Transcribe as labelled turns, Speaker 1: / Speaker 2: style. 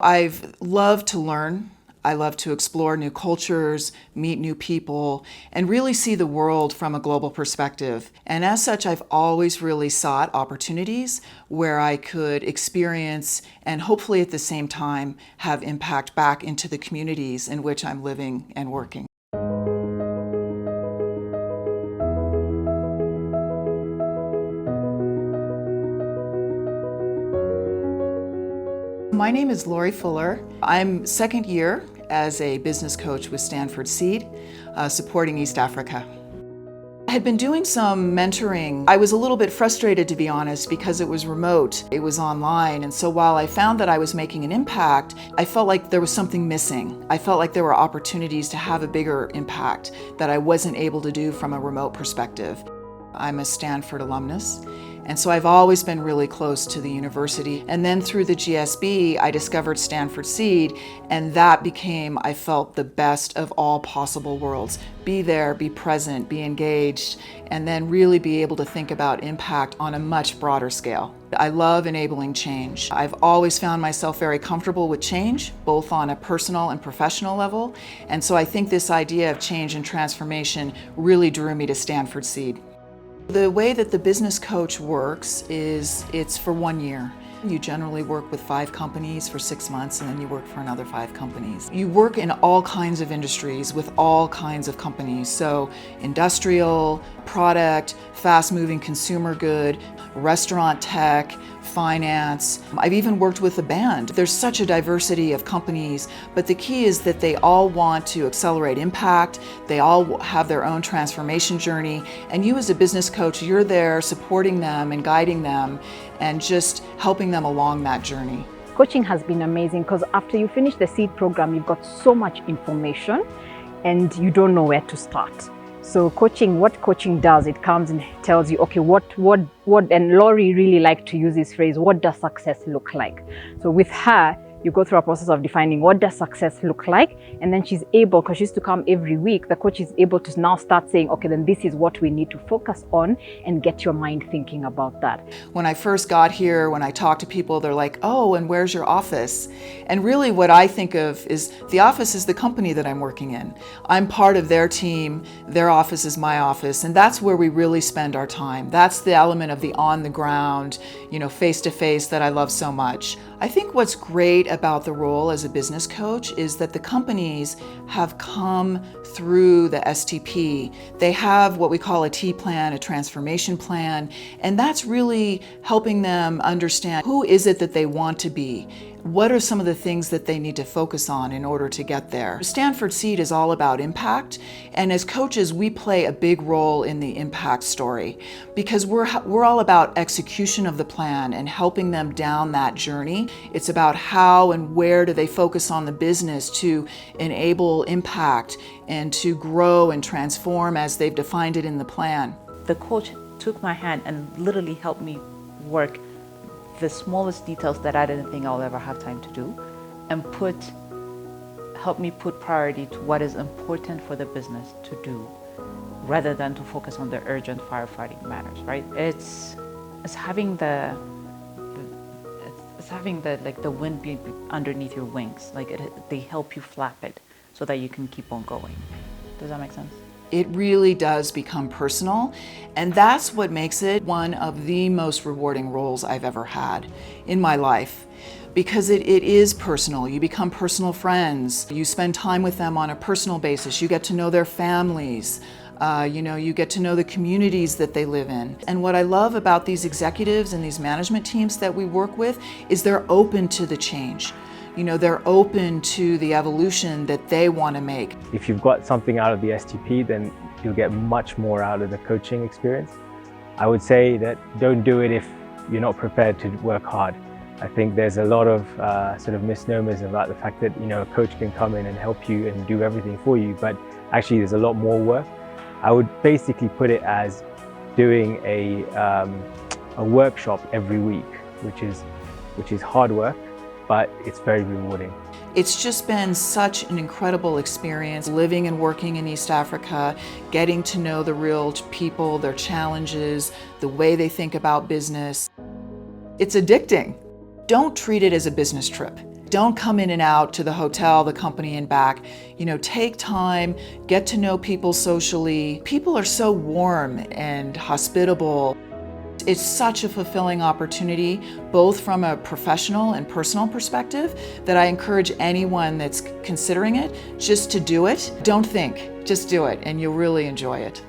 Speaker 1: I've loved to learn. I love to explore new cultures, meet new people, and really see the world from a global perspective. And as such, I've always really sought opportunities where I could experience and hopefully at the same time have impact back into the communities in which I'm living and working. My name is Laurie Fuller. I'm second year as a business coach with Stanford Seed, supporting East Africa. I had been doing some mentoring. I was a little bit frustrated, to be honest, because it was remote, it was online, and so while I found that I was making an impact, I felt like there was something missing. I felt like there were opportunities to have a bigger impact that I wasn't able to do from a remote perspective. I'm a Stanford alumnus, and so I've always been really close to the university. And then through the GSB, I discovered Stanford Seed, and that became, I felt, the best of all possible worlds. Be there, be present, be engaged, and then really be able to think about impact on a much broader scale. I love enabling change. I've always found myself very comfortable with change, both on a personal and professional level, and so I think this idea of change and transformation really drew me to Stanford Seed. The way that the business coach works is it's for 1 year. You generally work with 5 companies for 6 months, and then you work for another 5 companies. You work in all kinds of industries with all kinds of companies. So industrial, product, fast-moving consumer good, restaurant tech, finance. I've even worked with a band. There's such a diversity of companies, but the key is that they all want to accelerate impact. They all have their own transformation journey, and you as a business coach, you're there supporting them and guiding them and just helping them along that journey.
Speaker 2: Coaching has been amazing because after you finish the SEED program, you've got so much information and you don't know where to start. So what coaching does, it comes and tells you, okay, what, and Laurie really liked to use this phrase, what does success look like? So with her, you go through a process of defining what does success look like, and then she's able, because she used to come every week, the coach is able to now start saying, okay, then this is what we need to focus on and get your mind thinking about that.
Speaker 1: When I first got here, when I talk to people, they're like, oh, and where's your office? And really what I think of is the office is the company that I'm working in. I'm part of their team, their office is my office, and that's where we really spend our time. That's the element of the on the ground, face-to-face that I love so much. I think what's great about the role as a business coach is that the companies have come through the STP. They have what we call a T plan, a transformation plan, and that's really helping them understand who is it that they want to be. What are some of the things that they need to focus on in order to get there? Stanford Seed is all about impact, and as coaches, we play a big role in the impact story because we're all about execution of the plan and helping them down that journey. It's about how and where do they focus on the business to enable impact and to grow and transform as they've defined it in the plan.
Speaker 3: The coach took my hand and literally helped me work the smallest details that I didn't think I'll ever have time to do, and help me put priority to what is important for the business to do, rather than to focus on the urgent firefighting matters. Right? It's having the wind be underneath your wings. They help you flap it so that you can keep on going. Does that make sense?
Speaker 1: It really does become personal, and that's what makes it one of the most rewarding roles I've ever had in my life, because it is personal. You become personal friends. You spend time with them on a personal basis. You get to know their families. You get to know the communities that they live in. And what I love about these executives and these management teams that we work with is they're open to the change. They're open to the evolution that they want to make.
Speaker 4: If you've got something out of the STP, then you'll get much more out of the coaching experience. I would say that don't do it if you're not prepared to work hard. I think there's a lot of sort of misnomers about the fact that a coach can come in and help you and do everything for you, but actually there's a lot more work. I would basically put it as doing a workshop every week, which is hard work, but it's very rewarding.
Speaker 1: It's just been such an incredible experience living and working in East Africa, getting to know the real people, their challenges, the way they think about business. It's addicting. Don't treat it as a business trip. Don't come in and out to the hotel, the company, and back. Take time, get to know people socially. People are so warm and hospitable. It's such a fulfilling opportunity, both from a professional and personal perspective, that I encourage anyone that's considering it just to do it. Don't think, just do it, and you'll really enjoy it.